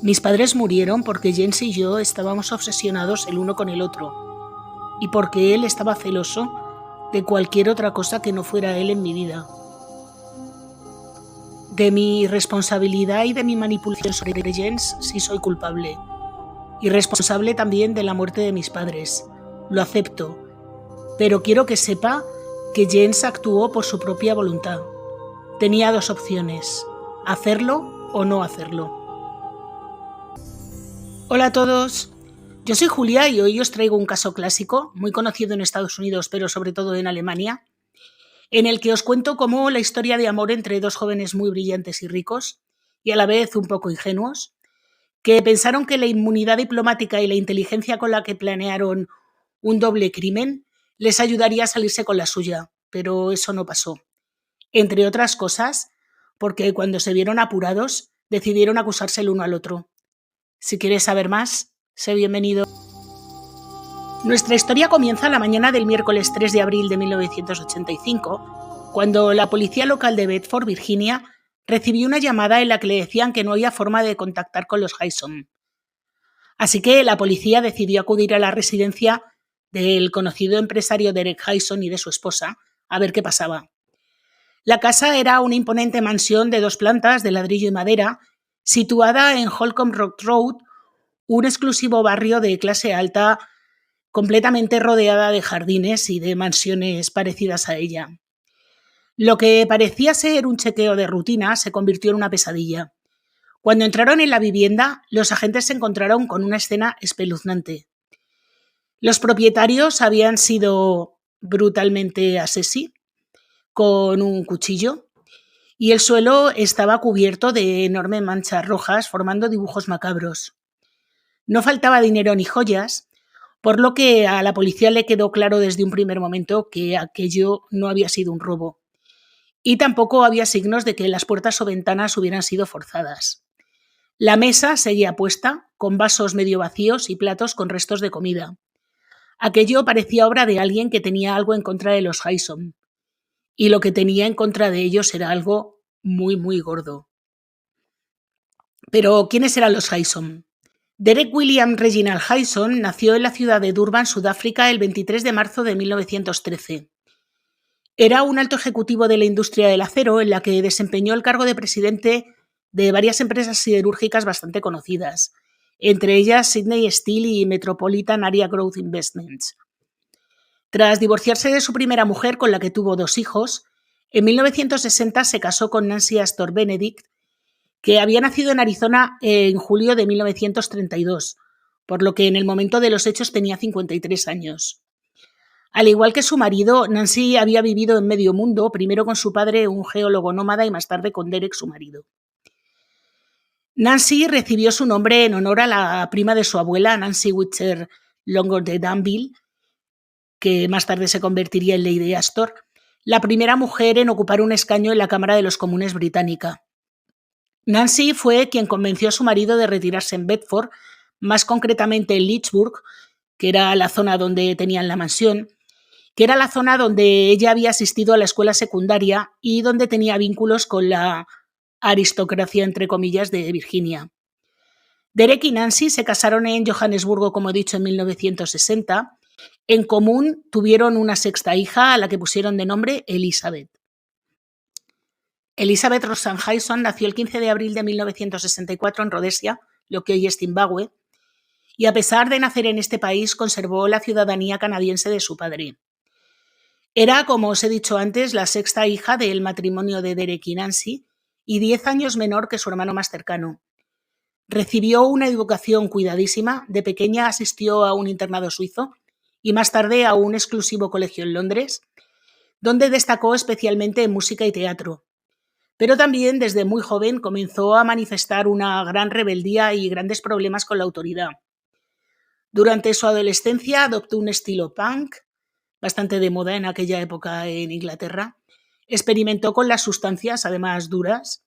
Mis padres murieron porque Jens y yo estábamos obsesionados el uno con el otro y porque él estaba celoso de cualquier otra cosa que no fuera él en mi vida. De mi responsabilidad y de mi manipulación sobre Jens sí soy culpable. Y responsable también de la muerte de mis padres. Lo acepto. Pero quiero que sepa que Jens actuó por su propia voluntad. Tenía dos opciones: hacerlo o no hacerlo. Hola a todos. Yo soy Julia y hoy os traigo un caso clásico, muy conocido en Estados Unidos, pero sobre todo en Alemania, en el que os cuento cómo la historia de amor entre dos jóvenes muy brillantes y ricos, y a la vez un poco ingenuos, que pensaron que la inmunidad diplomática y la inteligencia con la que planearon un doble crimen les ayudaría a salirse con la suya, pero eso no pasó. Entre otras cosas, porque cuando se vieron apurados, decidieron acusarse el uno al otro. Si quieres saber más, sé bienvenido. Nuestra historia comienza la mañana del miércoles 3 de abril de 1985, cuando la policía local de Bedford, Virginia, recibió una llamada en la que le decían que no había forma de contactar con los Hyson. Así que la policía decidió acudir a la residencia del conocido empresario Derek Hyson y de su esposa a ver qué pasaba. La casa era una imponente mansión de 2 plantas de ladrillo y madera, situada en Holcomb Rock Road, un exclusivo barrio de clase alta completamente rodeada de jardines y de mansiones parecidas a ella. Lo que parecía ser un chequeo de rutina se convirtió en una pesadilla. Cuando entraron en la vivienda, los agentes se encontraron con una escena espeluznante. Los propietarios habían sido brutalmente asesinados con un cuchillo y el suelo estaba cubierto de enormes manchas rojas formando dibujos macabros. No faltaba dinero ni joyas, por lo que a la policía le quedó claro desde un primer momento que aquello no había sido un robo. Y tampoco había signos de que las puertas o ventanas hubieran sido forzadas. La mesa seguía puesta, con vasos medio vacíos y platos con restos de comida. Aquello parecía obra de alguien que tenía algo en contra de los Hyson. Y lo que tenía en contra de ellos era algo muy, muy gordo. Pero, ¿quiénes eran los Hyson? Derek William Reginald Hyson nació en la ciudad de Durban, Sudáfrica, el 23 de marzo de 1913. Era un alto ejecutivo de la industria del acero en la que desempeñó el cargo de presidente de varias empresas siderúrgicas bastante conocidas, entre ellas Sydney Steel y Metropolitan Area Growth Investments. Tras divorciarse de su primera mujer, con la que tuvo 2 hijos, en 1960 se casó con Nancy Astor Benedict, que había nacido en Arizona en julio de 1932, por lo que en el momento de los hechos tenía 53 años. Al igual que su marido, Nancy había vivido en medio mundo, primero con su padre, un geólogo nómada, y más tarde con Derek, su marido. Nancy recibió su nombre en honor a la prima de su abuela, Nancy Witcher Longo de Danville, que más tarde se convertiría en Lady Astor, la primera mujer en ocupar un escaño en la Cámara de los Comunes británica. Nancy fue quien convenció a su marido de retirarse en Bedford, más concretamente en Lynchburg, que era la zona donde tenían la mansión, que era la zona donde ella había asistido a la escuela secundaria y donde tenía vínculos con la aristocracia, entre comillas, de Virginia. Derek y Nancy se casaron en Johannesburgo, como he dicho, en 1960. En común tuvieron una 6ª hija a la que pusieron de nombre Elizabeth. Elizabeth Roxanne Hyson nació el 15 de abril de 1964 en Rhodesia, lo que hoy es Zimbabue, y a pesar de nacer en este país conservó la ciudadanía canadiense de su padre. Era, como os he dicho antes, la 6ª hija del matrimonio de Derek y Nancy y 10 años menor que su hermano más cercano. Recibió una educación cuidadísima, de pequeña asistió a un internado suizo y más tarde a un exclusivo colegio en Londres, donde destacó especialmente en música y teatro. Pero también desde muy joven comenzó a manifestar una gran rebeldía y grandes problemas con la autoridad. Durante su adolescencia adoptó un estilo punk, bastante de moda en aquella época en Inglaterra, experimentó con las sustancias, además duras,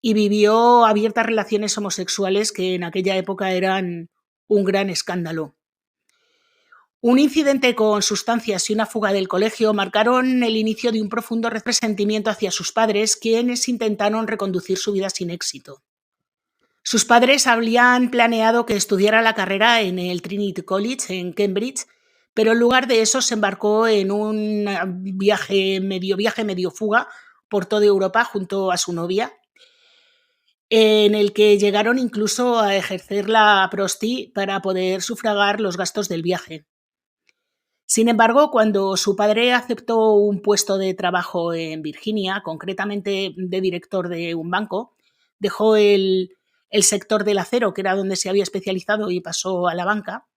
y vivió abiertas relaciones homosexuales que en aquella época eran un gran escándalo. Un incidente con sustancias y una fuga del colegio marcaron el inicio de un profundo resentimiento hacia sus padres, quienes intentaron reconducir su vida sin éxito. Sus padres habían planeado que estudiara la carrera en el Trinity College en Cambridge, pero en lugar de eso se embarcó en un viaje, medio fuga por toda Europa junto a su novia, en el que llegaron incluso a ejercer la prosti para poder sufragar los gastos del viaje. Sin embargo, cuando su padre aceptó un puesto de trabajo en Virginia, concretamente de director de un banco, dejó el sector del acero, que era donde se había especializado, y pasó a la banca.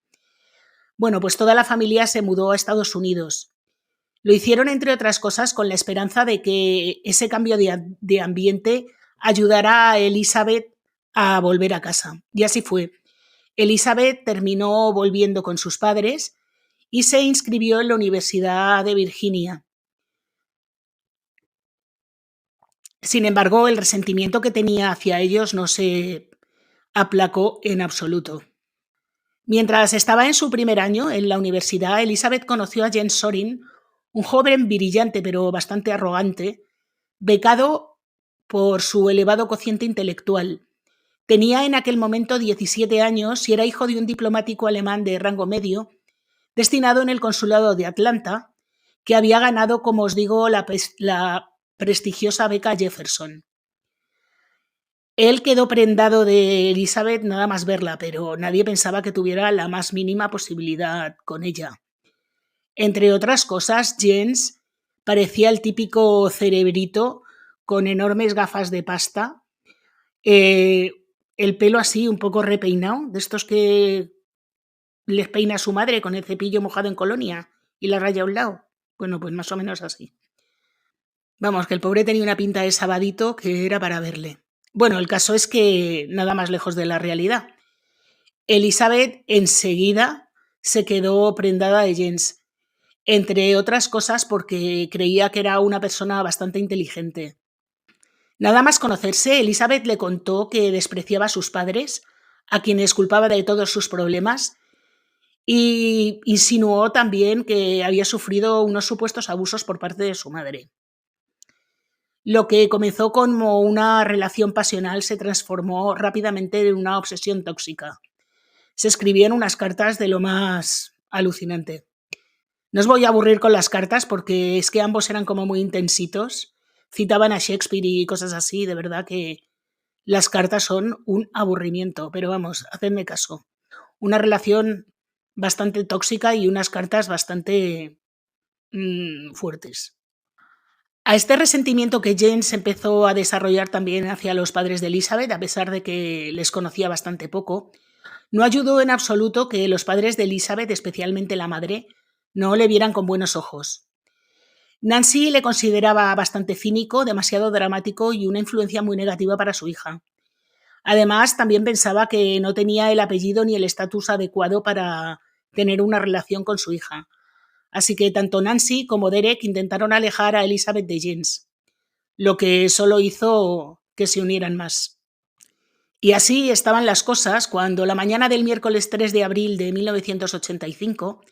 Bueno, pues toda la familia se mudó a Estados Unidos. Lo hicieron, entre otras cosas, con la esperanza de que ese cambio de ambiente ayudara a Elizabeth a volver a casa. Y así fue. Elizabeth terminó volviendo con sus padres y se inscribió en la Universidad de Virginia. Sin embargo, el resentimiento que tenía hacia ellos no se aplacó en absoluto. Mientras estaba en su primer año en la universidad, Elizabeth conoció a Jens Sorin, un joven brillante pero bastante arrogante, becado por su elevado cociente intelectual. Tenía en aquel momento 17 años y era hijo de un diplomático alemán de rango medio, destinado en el consulado de Atlanta, que había ganado, como os digo, la prestigiosa beca Jefferson. Él quedó prendado de Elizabeth nada más verla, pero nadie pensaba que tuviera la más mínima posibilidad con ella. Entre otras cosas, Jens parecía el típico cerebrito con enormes gafas de pasta, el pelo así un poco repeinado, de estos que les peina a su madre con el cepillo mojado en colonia y la raya a un lado. Bueno, pues más o menos así. Vamos, que el pobre tenía una pinta de sabadito que era para verle. Bueno, el caso es que nada más lejos de la realidad. Elizabeth enseguida se quedó prendada de Jens, entre otras cosas porque creía que era una persona bastante inteligente. Nada más conocerse, Elizabeth le contó que despreciaba a sus padres, a quienes culpaba de todos sus problemas, y insinuó también que había sufrido unos supuestos abusos por parte de su madre. Lo que comenzó como una relación pasional se transformó rápidamente en una obsesión tóxica. Se escribían unas cartas de lo más alucinante. No os voy a aburrir con las cartas porque es que ambos eran como muy intensitos. Citaban a Shakespeare y cosas así, de verdad que las cartas son un aburrimiento, pero vamos, hacedme caso. Una relación bastante tóxica y unas cartas bastante fuertes. A este resentimiento que James empezó a desarrollar también hacia los padres de Elizabeth, a pesar de que les conocía bastante poco, no ayudó en absoluto que los padres de Elizabeth, especialmente la madre, no le vieran con buenos ojos. Nancy le consideraba bastante cínico, demasiado dramático y una influencia muy negativa para su hija. Además, también pensaba que no tenía el apellido ni el estatus adecuado para tener una relación con su hija. Así que tanto Nancy como Derek intentaron alejar a Elizabeth de James, lo que solo hizo que se unieran más. Y así estaban las cosas cuando la mañana del miércoles 3 de abril de 1985,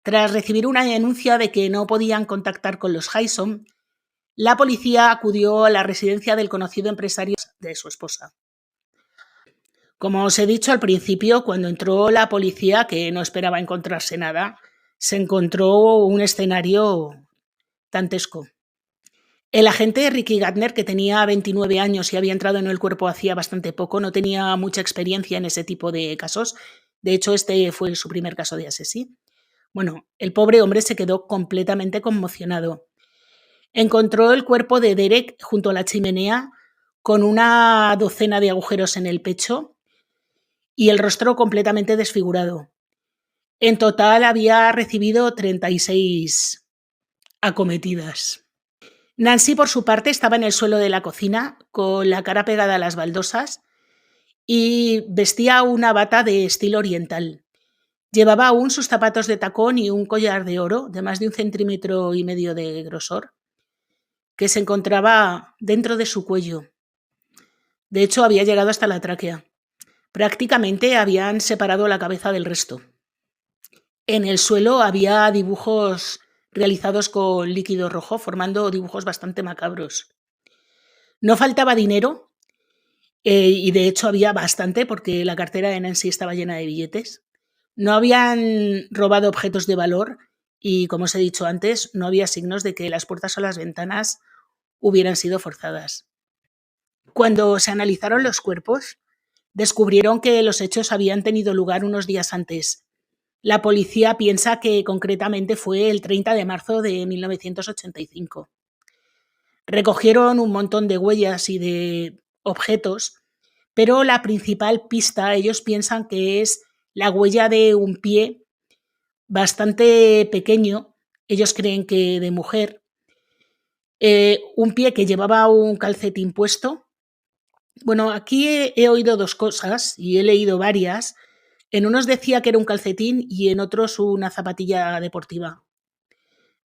tras recibir una denuncia de que no podían contactar con los Hyson, la policía acudió a la residencia del conocido empresario de su esposa. Como os he dicho al principio, cuando entró la policía, que no esperaba encontrarse nada, se encontró un escenario dantesco. El agente Ricky Gardner, que tenía 29 años y había entrado en el cuerpo hacía bastante poco, no tenía mucha experiencia en ese tipo de casos. De hecho, este fue su primer caso de asesinato. Bueno, el pobre hombre se quedó completamente conmocionado. Encontró el cuerpo de Derek junto a la chimenea con una docena de agujeros en el pecho y el rostro completamente desfigurado. En total había recibido 36 acometidas. Nancy, por su parte, estaba en el suelo de la cocina, con la cara pegada a las baldosas, y vestía una bata de estilo oriental. Llevaba aún sus zapatos de tacón y un collar de oro de más de 1,5 centímetros de grosor, que se encontraba dentro de su cuello. De hecho, había llegado hasta la tráquea. Prácticamente habían separado la cabeza del resto. En el suelo había dibujos realizados con líquido rojo, formando dibujos bastante macabros. No faltaba dinero y de hecho había bastante porque la cartera de Nancy estaba llena de billetes. No habían robado objetos de valor y, como os he dicho antes, no había signos de que las puertas o las ventanas hubieran sido forzadas. Cuando se analizaron los cuerpos, descubrieron que los hechos habían tenido lugar unos días antes. La policía piensa que concretamente fue el 30 de marzo de 1985. Recogieron un montón de huellas y de objetos, pero la principal pista ellos piensan que es la huella de un pie bastante pequeño, ellos creen que de mujer, un pie que llevaba un calcetín puesto. Bueno, aquí he oído dos cosas y he leído varias. En unos decía que era un calcetín y en otros una zapatilla deportiva.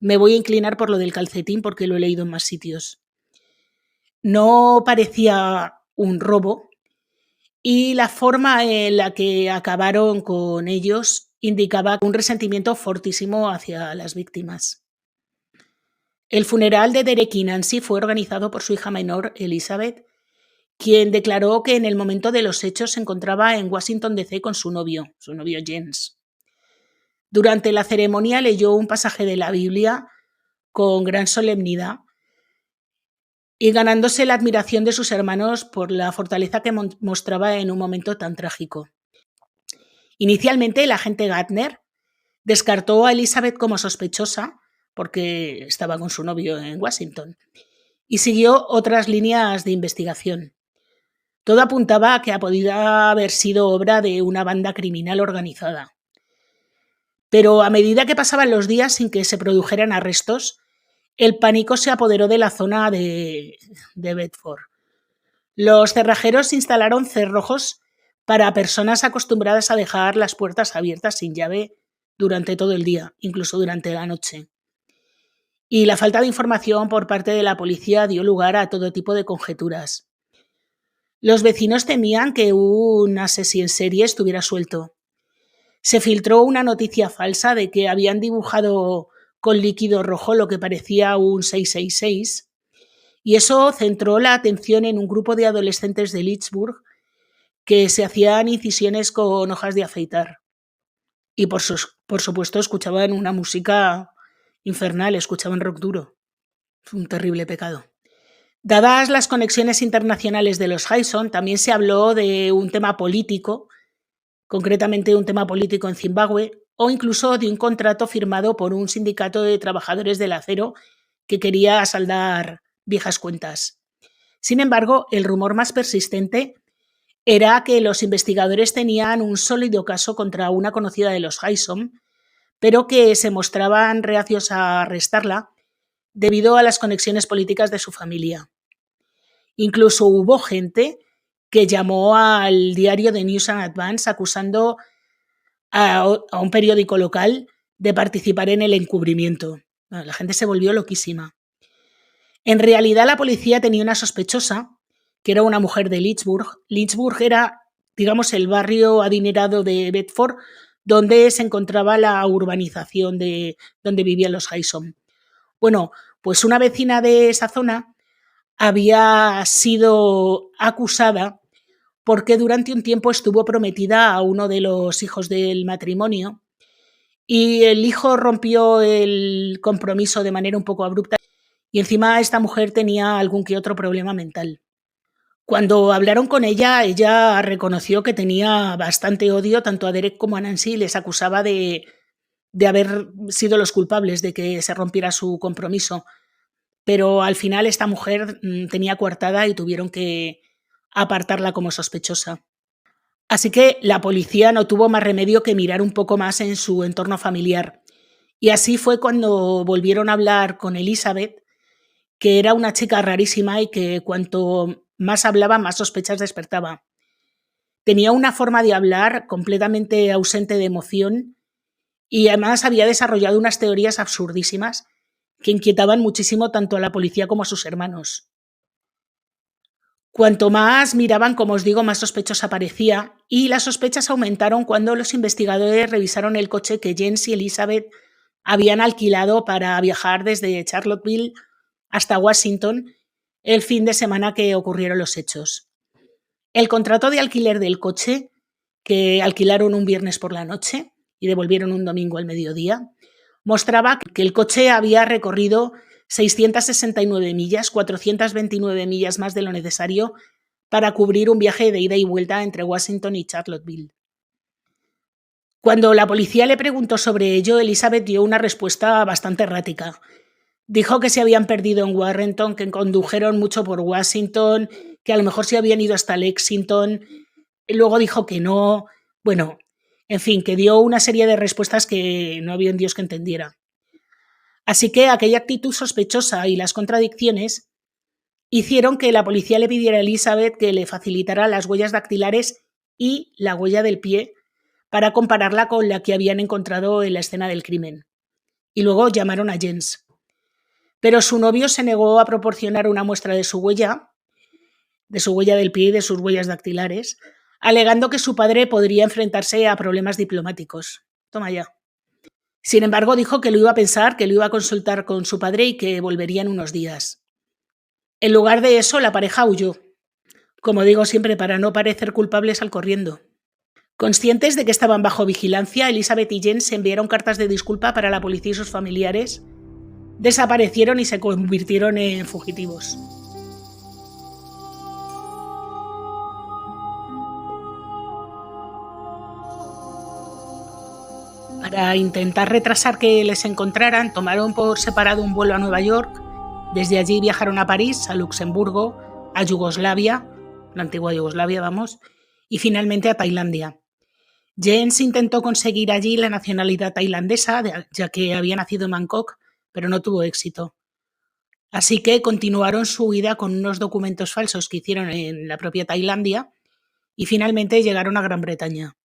Me voy a inclinar por lo del calcetín porque lo he leído en más sitios. No parecía un robo y la forma en la que acabaron con ellos indicaba un resentimiento fortísimo hacia las víctimas. El funeral de Derek y Nancy fue organizado por su hija menor, Elizabeth, quien declaró que en el momento de los hechos se encontraba en Washington, D.C. con su novio James. Durante la ceremonia leyó un pasaje de la Biblia con gran solemnidad y ganándose la admiración de sus hermanos por la fortaleza que mostraba en un momento tan trágico. Inicialmente, el agente Gardner descartó a Elizabeth como sospechosa porque estaba con su novio en Washington y siguió otras líneas de investigación. Todo apuntaba a que podía haber sido obra de una banda criminal organizada. Pero a medida que pasaban los días sin que se produjeran arrestos, el pánico se apoderó de la zona de Bedford. Los cerrajeros instalaron cerrojos para personas acostumbradas a dejar las puertas abiertas sin llave durante todo el día, incluso durante la noche. Y la falta de información por parte de la policía dio lugar a todo tipo de conjeturas. Los vecinos temían que un asesino en serie estuviera suelto. Se filtró una noticia falsa de que habían dibujado con líquido rojo lo que parecía un 666, y eso centró la atención en un grupo de adolescentes de Lynchburg que se hacían incisiones con hojas de afeitar. Y por supuesto escuchaban una música infernal, escuchaban rock duro. Fue un terrible pecado. Dadas las conexiones internacionales de los Hyson, también se habló de un tema político, concretamente un tema político en Zimbabue, o incluso de un contrato firmado por un sindicato de trabajadores del acero que quería saldar viejas cuentas. Sin embargo, el rumor más persistente era que los investigadores tenían un sólido caso contra una conocida de los Hyson, pero que se mostraban reacios a arrestarla debido a las conexiones políticas de su familia. Incluso hubo gente que llamó al diario The News and Advance acusando a un periódico local de participar en el encubrimiento. La gente se volvió loquísima. En realidad, la policía tenía una sospechosa, que era una mujer de Lynchburg. Lynchburg era, digamos, el barrio adinerado de Bedford, donde se encontraba la urbanización de donde vivían los Hyson. Bueno, pues una vecina de esa zona había sido acusada porque durante un tiempo estuvo prometida a uno de los hijos del matrimonio y el hijo rompió el compromiso de manera un poco abrupta y encima esta mujer tenía algún que otro problema mental. Cuando hablaron con ella, ella reconoció que tenía bastante odio tanto a Derek como a Nancy y les acusaba de haber sido los culpables de que se rompiera su compromiso. Pero al final esta mujer tenía coartada y tuvieron que apartarla como sospechosa. Así que la policía no tuvo más remedio que mirar un poco más en su entorno familiar. Y así fue cuando volvieron a hablar con Elizabeth, que era una chica rarísima y que cuanto más hablaba, más sospechas despertaba. Tenía una forma de hablar completamente ausente de emoción y además había desarrollado unas teorías absurdísimas que inquietaban muchísimo tanto a la policía como a sus hermanos. Cuanto más miraban, como os digo, más sospechosa parecía, y las sospechas aumentaron cuando los investigadores revisaron el coche que James y Elizabeth habían alquilado para viajar desde Charlottesville hasta Washington el fin de semana que ocurrieron los hechos. El contrato de alquiler del coche, que alquilaron un viernes por la noche y devolvieron un domingo al mediodía, mostraba que el coche había recorrido 669 millas, 429 millas más de lo necesario para cubrir un viaje de ida y vuelta entre Washington y Charlottesville. Cuando la policía le preguntó sobre ello, Elizabeth dio una respuesta bastante errática. Dijo que se habían perdido en Warrenton, que condujeron mucho por Washington, que a lo mejor se habían ido hasta Lexington. Luego dijo que no. Bueno, en fin, que dio una serie de respuestas que no había un Dios que entendiera. Así que aquella actitud sospechosa y las contradicciones hicieron que la policía le pidiera a Elizabeth que le facilitara las huellas dactilares y la huella del pie para compararla con la que habían encontrado en la escena del crimen. Y luego llamaron a Jens. Pero su novio se negó a proporcionar una muestra de su huella del pie y de sus huellas dactilares, alegando que su padre podría enfrentarse a problemas diplomáticos. Toma ya. Sin embargo, dijo que lo iba a pensar, que lo iba a consultar con su padre y que volvería en unos días. En lugar de eso, la pareja huyó. Como digo siempre, para no parecer culpables al corriendo. Conscientes de que estaban bajo vigilancia, Elizabeth y Jens enviaron cartas de disculpa para la policía y sus familiares, desaparecieron y se convirtieron en fugitivos. Para intentar retrasar que les encontraran, tomaron por separado un vuelo a Nueva York. Desde allí viajaron a París, a Luxemburgo, a Yugoslavia, la antigua Yugoslavia, vamos, y finalmente a Tailandia. Jens intentó conseguir allí la nacionalidad tailandesa, ya que había nacido en Bangkok, pero no tuvo éxito. Así que continuaron su huida con unos documentos falsos que hicieron en la propia Tailandia y finalmente llegaron a Gran Bretaña.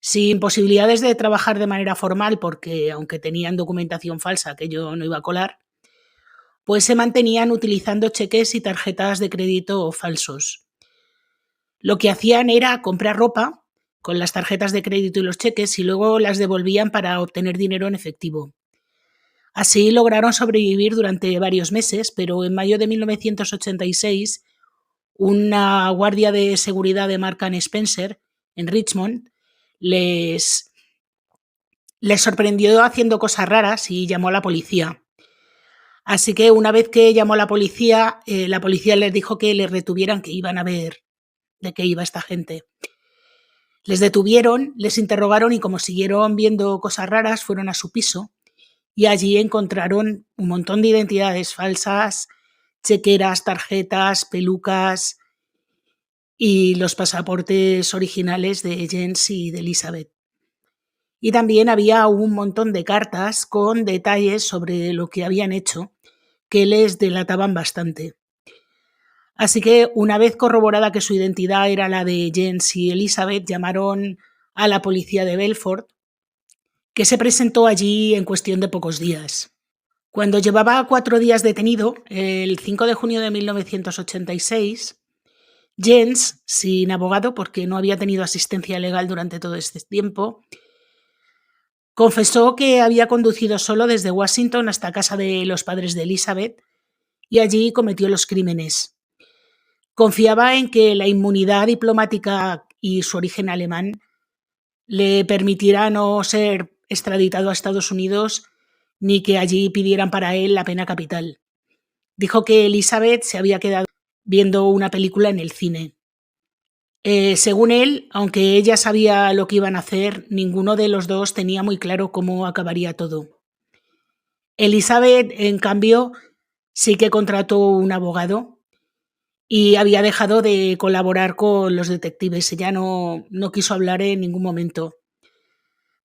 Sin posibilidades de trabajar de manera formal, porque aunque tenían documentación falsa, aquello no iba a colar, pues se mantenían utilizando cheques y tarjetas de crédito falsos. Lo que hacían era comprar ropa con las tarjetas de crédito y los cheques y luego las devolvían para obtener dinero en efectivo. Así lograron sobrevivir durante varios meses, pero en mayo de 1986, una guardia de seguridad de Marks & Spencer en Richmond les sorprendió haciendo cosas raras y llamó a la policía. Así que una vez que llamó a la policía les dijo que les retuvieran, que iban a ver de qué iba esta gente. Les detuvieron, les interrogaron y como siguieron viendo cosas raras, fueron a su piso y allí encontraron un montón de identidades falsas, chequeras, tarjetas, pelucas y los pasaportes originales de Jens y de Elizabeth. Y también había un montón de cartas con detalles sobre lo que habían hecho que les delataban bastante. Así que una vez corroborada que su identidad era la de Jens y Elizabeth, llamaron a la policía de Belfort, que se presentó allí en cuestión de pocos días. Cuando llevaba 4 días detenido, el 5 de junio de 1986, Jens, sin abogado porque no había tenido asistencia legal durante todo este tiempo, confesó que había conducido solo desde Washington hasta casa de los padres de Elizabeth y allí cometió los crímenes. Confiaba en que la inmunidad diplomática y su origen alemán le permitirá no ser extraditado a Estados Unidos ni que allí pidieran para él la pena capital. Dijo que Elizabeth se había quedado viendo una película en el cine. Según él, aunque ella sabía lo que iban a hacer, ninguno de los dos tenía muy claro cómo acabaría todo. Elizabeth, en cambio, sí que contrató un abogado y había dejado de colaborar con los detectives. Ella no quiso hablar en ningún momento.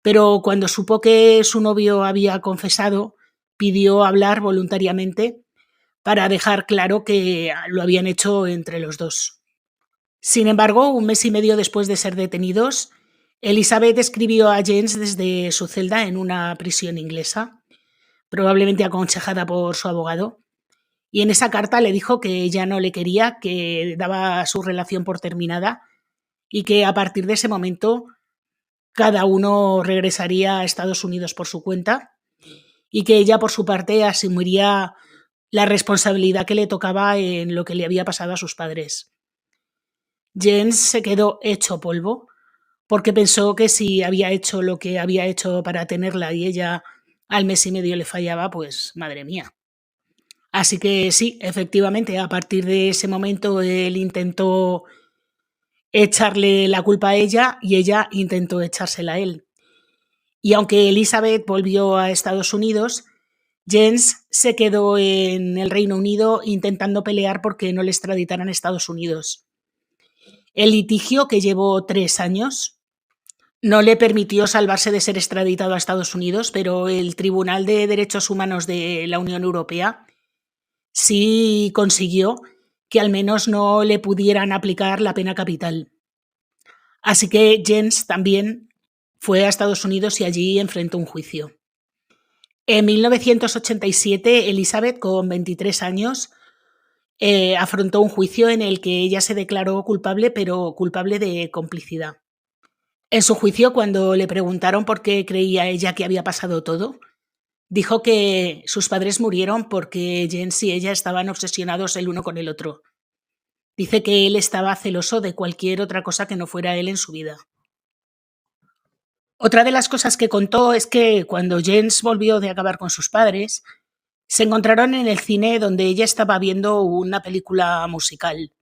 Pero cuando supo que su novio había confesado, pidió hablar voluntariamente para dejar claro que lo habían hecho entre los dos. Sin embargo, 1 mes y medio después de ser detenidos, Elizabeth escribió a Jens desde su celda en una prisión inglesa, probablemente aconsejada por su abogado, y en esa carta le dijo que ella no le quería, que daba su relación por terminada y que a partir de ese momento cada uno regresaría a Estados Unidos por su cuenta y que ella por su parte asumiría la responsabilidad que le tocaba en lo que le había pasado a sus padres. Jens se quedó hecho polvo porque pensó que si había hecho lo que había hecho para tenerla y ella al mes y medio le fallaba, pues madre mía. Así que sí, efectivamente, a partir de ese momento él intentó echarle la culpa a ella y ella intentó echársela a él. Y aunque Elizabeth volvió a Estados Unidos, Jens se quedó en el Reino Unido intentando pelear porque no le extraditaran a Estados Unidos. El litigio, que llevó 3 años, no le permitió salvarse de ser extraditado a Estados Unidos, pero el Tribunal de Derechos Humanos de la Unión Europea sí consiguió que al menos no le pudieran aplicar la pena capital. Así que Jens también fue a Estados Unidos y allí enfrentó un juicio. En 1987, Elizabeth, con 23 años, afrontó un juicio en el que ella se declaró culpable, pero culpable de complicidad. En su juicio, cuando le preguntaron por qué creía ella que había pasado todo, dijo que sus padres murieron porque Jens y ella estaban obsesionados el uno con el otro. Dice que él estaba celoso de cualquier otra cosa que no fuera él en su vida. Otra de las cosas que contó es que cuando Jens volvió de acabar con sus padres, se encontraron en el cine donde ella estaba viendo una película musical.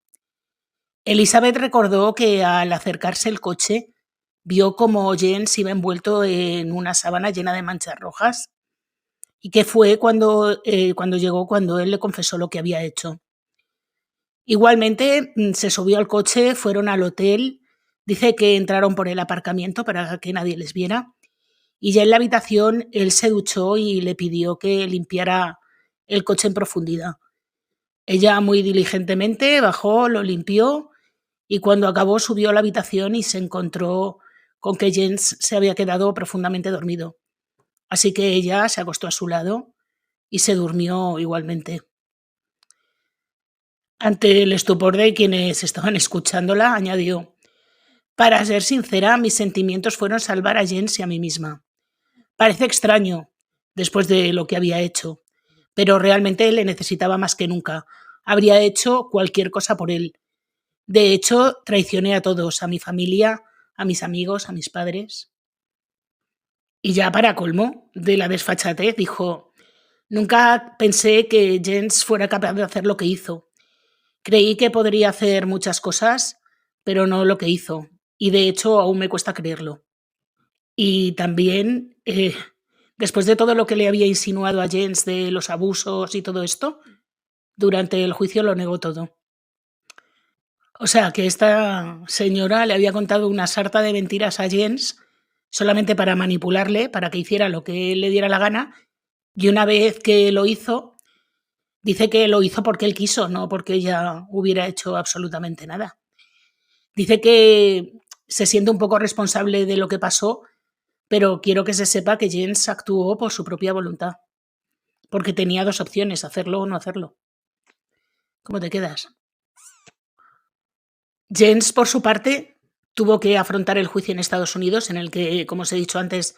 Elizabeth recordó que al acercarse el coche, vio como Jens iba envuelto en una sábana llena de manchas rojas y que fue cuando llegó cuando él le confesó lo que había hecho. Igualmente, se subió al coche, fueron al hotel, dice que entraron por el aparcamiento para que nadie les viera, y ya en la habitación él se duchó y le pidió que limpiara el coche en profundidad. Ella muy diligentemente bajó, lo limpió y cuando acabó subió a la habitación y se encontró con que Jens se había quedado profundamente dormido. Así que ella se acostó a su lado y se durmió igualmente. Ante el estupor de quienes estaban escuchándola, añadió: para ser sincera, mis sentimientos fueron salvar a Jens y a mí misma. Parece extraño, después de lo que había hecho, pero realmente le necesitaba más que nunca. Habría hecho cualquier cosa por él. De hecho, traicioné a todos, a mi familia, a mis amigos, a mis padres. Y ya para colmo de la desfachatez, dijo: nunca pensé que Jens fuera capaz de hacer lo que hizo. Creí que podría hacer muchas cosas, pero no lo que hizo. Y de hecho aún me cuesta creerlo. Y también, después de todo lo que le había insinuado a Jens de los abusos y todo esto, durante el juicio lo negó todo. O sea, que esta señora le había contado una sarta de mentiras a Jens solamente para manipularle, para que hiciera lo que él le diera la gana, y una vez que lo hizo, dice que lo hizo porque él quiso, no porque ella hubiera hecho absolutamente nada. Dice que se siente un poco responsable de lo que pasó, pero quiero que se sepa que Jens actuó por su propia voluntad, porque tenía 2 opciones, hacerlo o no hacerlo. ¿Cómo te quedas? Jens, por su parte, tuvo que afrontar el juicio en Estados Unidos, en el que, como os he dicho antes,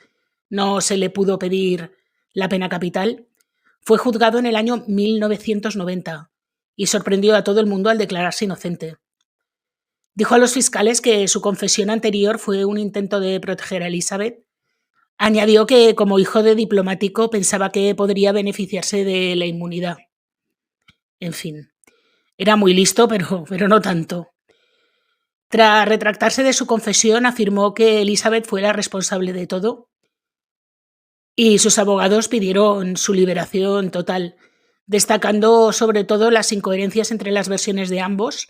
no se le pudo pedir la pena capital. Fue juzgado en el año 1990 y sorprendió a todo el mundo al declararse inocente. Dijo a los fiscales que su confesión anterior fue un intento de proteger a Elizabeth. Añadió que, como hijo de diplomático, pensaba que podría beneficiarse de la inmunidad. En fin, era muy listo, pero no tanto. Tras retractarse de su confesión, afirmó que Elizabeth fue la responsable de todo y sus abogados pidieron su liberación total, destacando sobre todo las incoherencias entre las versiones de ambos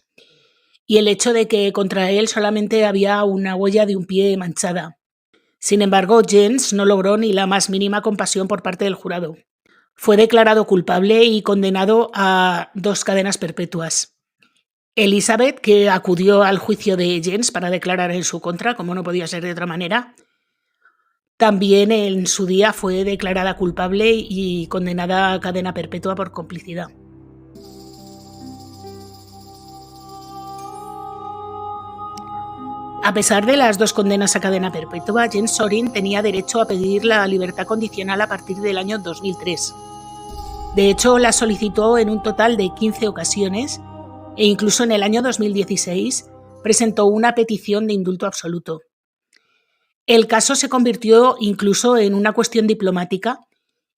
y el hecho de que contra él solamente había una huella de un pie manchada. Sin embargo, Jens no logró ni la más mínima compasión por parte del jurado. Fue declarado culpable y condenado a 2 cadenas perpetuas. Elizabeth, que acudió al juicio de Jens para declarar en su contra, como no podía ser de otra manera, también en su día fue declarada culpable y condenada a cadena perpetua por complicidad. A pesar de las 2 condenas a cadena perpetua, Jens Sorin tenía derecho a pedir la libertad condicional a partir del año 2003. De hecho, la solicitó en un total de 15 ocasiones e incluso en el año 2016 presentó una petición de indulto absoluto. El caso se convirtió incluso en una cuestión diplomática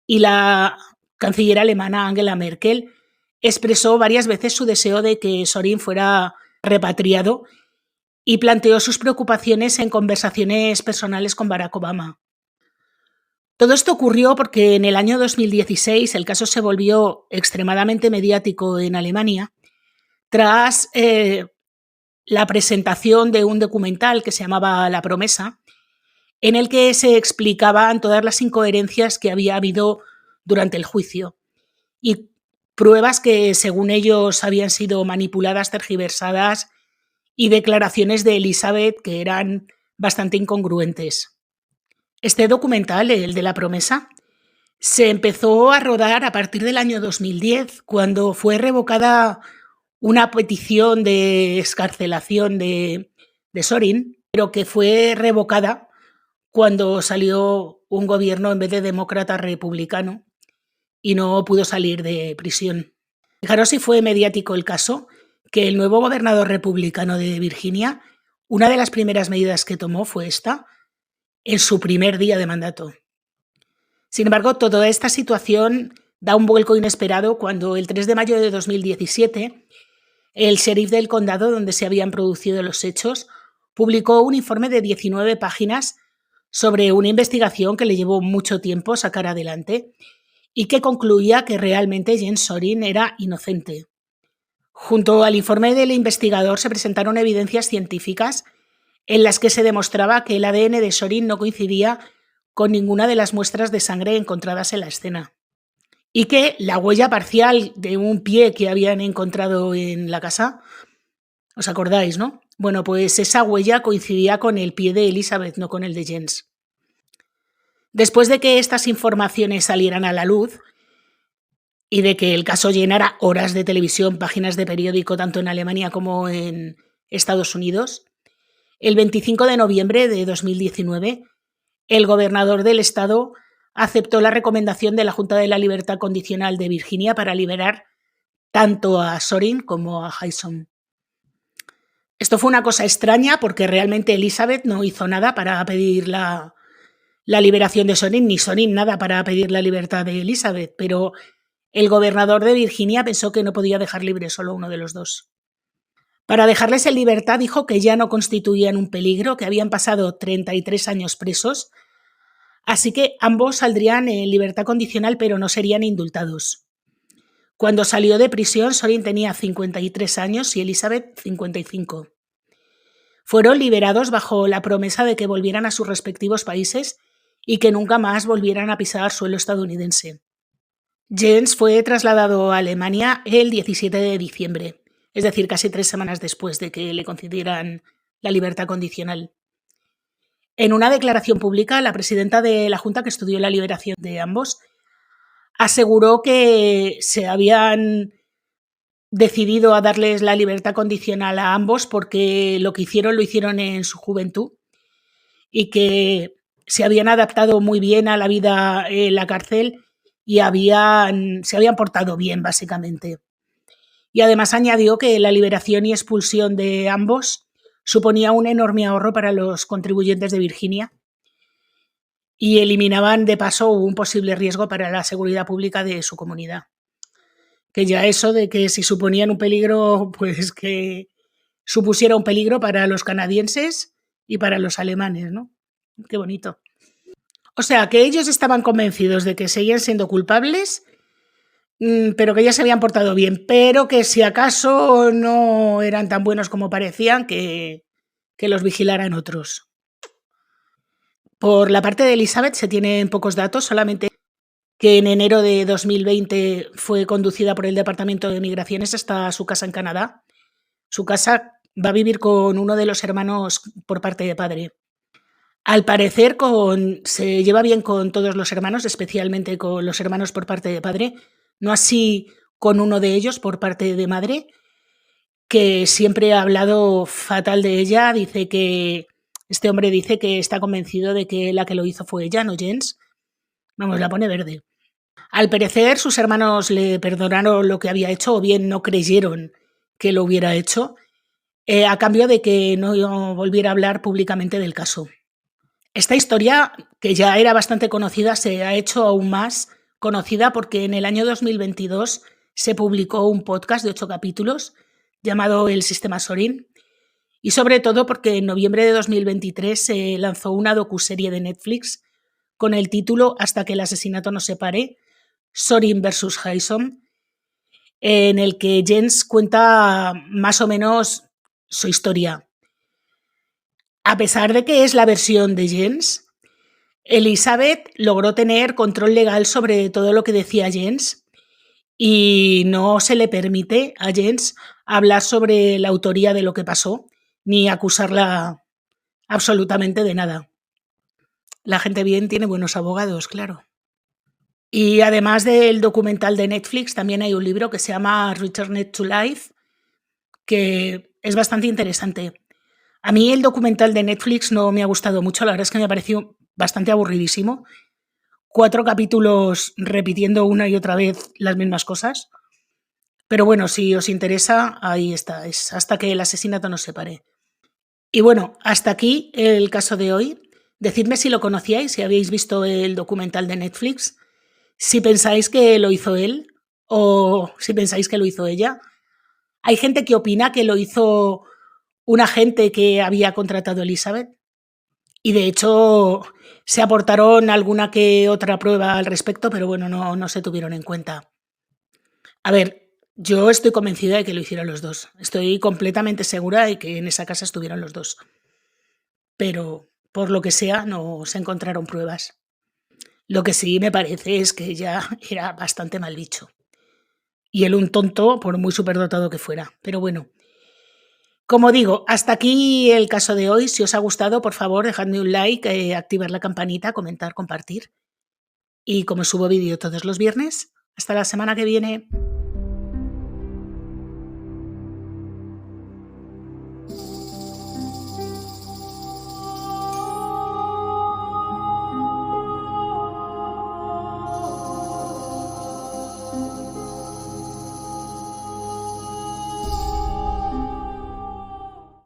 y la canciller alemana Angela Merkel expresó varias veces su deseo de que Sorin fuera repatriado y planteó sus preocupaciones en conversaciones personales con Barack Obama. Todo esto ocurrió porque en el año 2016 el caso se volvió extremadamente mediático en Alemania tras la presentación de un documental que se llamaba La Promesa, en el que se explicaban todas las incoherencias que había habido durante el juicio y pruebas que, según ellos, habían sido manipuladas, tergiversadas y declaraciones de Elizabeth que eran bastante incongruentes. Este documental, el de La Promesa, se empezó a rodar a partir del año 2010, cuando fue revocada una petición de excarcelación de Sorin, pero que fue revocada cuando salió un gobierno en vez de demócrata republicano y no pudo salir de prisión. Fijaros si fue mediático el caso, que el nuevo gobernador republicano de Virginia, una de las primeras medidas que tomó fue esta, en su primer día de mandato. Sin embargo, toda esta situación da un vuelco inesperado cuando el 3 de mayo de 2017 el sheriff del condado donde se habían producido los hechos publicó un informe de 19 páginas sobre una investigación que le llevó mucho tiempo sacar adelante y que concluía que realmente Jens Sorin era inocente. Junto al informe del investigador se presentaron evidencias científicas en las que se demostraba que el ADN de Sorin no coincidía con ninguna de las muestras de sangre encontradas en la escena y que la huella parcial de un pie que habían encontrado en la casa, ¿os acordáis, no? Bueno, pues esa huella coincidía con el pie de Elizabeth, no con el de Jens. Después de que estas informaciones salieran a la luz y de que el caso llenara horas de televisión, páginas de periódico, tanto en Alemania como en Estados Unidos, el 25 de noviembre de 2019, el gobernador del estado aceptó la recomendación de la Junta de la Libertad Condicional de Virginia para liberar tanto a Sorin como a Haysom. Esto fue una cosa extraña porque realmente Elizabeth no hizo nada para pedir la liberación de Sorin, ni Sorin nada para pedir la libertad de Elizabeth, pero el gobernador de Virginia pensó que no podía dejar libre solo uno de los dos. Para dejarles en libertad dijo que ya no constituían un peligro, que habían pasado 33 años presos, así que ambos saldrían en libertad condicional pero no serían indultados. Cuando salió de prisión, Sorin tenía 53 años y Elizabeth 55. Fueron liberados bajo la promesa de que volvieran a sus respectivos países y que nunca más volvieran a pisar suelo estadounidense. Jens fue trasladado a Alemania el 17 de diciembre, es decir, casi 3 semanas después de que le concedieran la libertad condicional. En una declaración pública, la presidenta de la Junta que estudió la liberación de ambos aseguró que se habían decidido a darles la libertad condicional a ambos porque lo que hicieron lo hicieron en su juventud y que se habían adaptado muy bien a la vida en la cárcel y se habían portado bien, básicamente. Y además añadió que la liberación y expulsión de ambos suponía un enorme ahorro para los contribuyentes de Virginia y eliminaban de paso un posible riesgo para la seguridad pública de su comunidad. Que ya eso de que si suponían un peligro, pues que supusiera un peligro para los canadienses y para los alemanes, ¿no? Qué bonito. O sea, que ellos estaban convencidos de que seguían siendo culpables, pero que ya se habían portado bien, pero que si acaso no eran tan buenos como parecían, que los vigilaran otros. Por la parte de Elizabeth se tienen pocos datos, solamente que en enero de 2020 fue conducida por el Departamento de Migraciones hasta su casa en Canadá. Su casa va a vivir con uno de los hermanos por parte de padre. Al parecer se lleva bien con todos los hermanos, especialmente con los hermanos por parte de padre, no así con uno de ellos por parte de madre, que siempre ha hablado fatal de ella. Este hombre dice que está convencido de que la que lo hizo fue ella, no Jens. Vamos, la pone verde. Al parecer, sus hermanos le perdonaron lo que había hecho o bien no creyeron que lo hubiera hecho a cambio de que no volviera a hablar públicamente del caso. Esta historia, que ya era bastante conocida, se ha hecho aún más conocida porque en el año 2022 se publicó un podcast de 8 capítulos llamado El Sistema Sorin, y sobre todo porque en noviembre de 2023 se lanzó una docuserie de Netflix con el título Hasta que el asesinato nos separe, Sorin vs. Haysom, en el que Jens cuenta más o menos su historia. A pesar de que es la versión de Jens, Elizabeth logró tener control legal sobre todo lo que decía Jens y no se le permite a Jens hablar sobre la autoría de lo que pasó ni acusarla absolutamente de nada. La gente bien tiene buenos abogados, claro. Y además del documental de Netflix, también hay un libro que se llama Returned to Life, que es bastante interesante. A mí el documental de Netflix no me ha gustado mucho, la verdad es que me ha parecido bastante aburridísimo. 4 capítulos repitiendo una y otra vez las mismas cosas. Pero bueno, si os interesa, ahí está, es Hasta que el asesinato nos separe. Y bueno, hasta aquí el caso de hoy. Decidme si lo conocíais, si habéis visto el documental de Netflix, si pensáis que lo hizo él o si pensáis que lo hizo ella. Hay gente que opina que lo hizo un agente que había contratado a Elizabeth y de hecho se aportaron alguna que otra prueba al respecto, pero bueno, no se tuvieron en cuenta. A ver, yo estoy convencida de que lo hicieron los dos. Estoy completamente segura de que en esa casa estuvieron los dos. Pero por lo que sea no se encontraron pruebas. Lo que sí me parece es que ella era bastante mal bicho. Y él un tonto, por muy superdotado que fuera. Pero bueno, como digo, hasta aquí el caso de hoy. Si os ha gustado, por favor, dejadme un like, activar la campanita, comentar, compartir. Y como subo vídeo todos los viernes, hasta la semana que viene.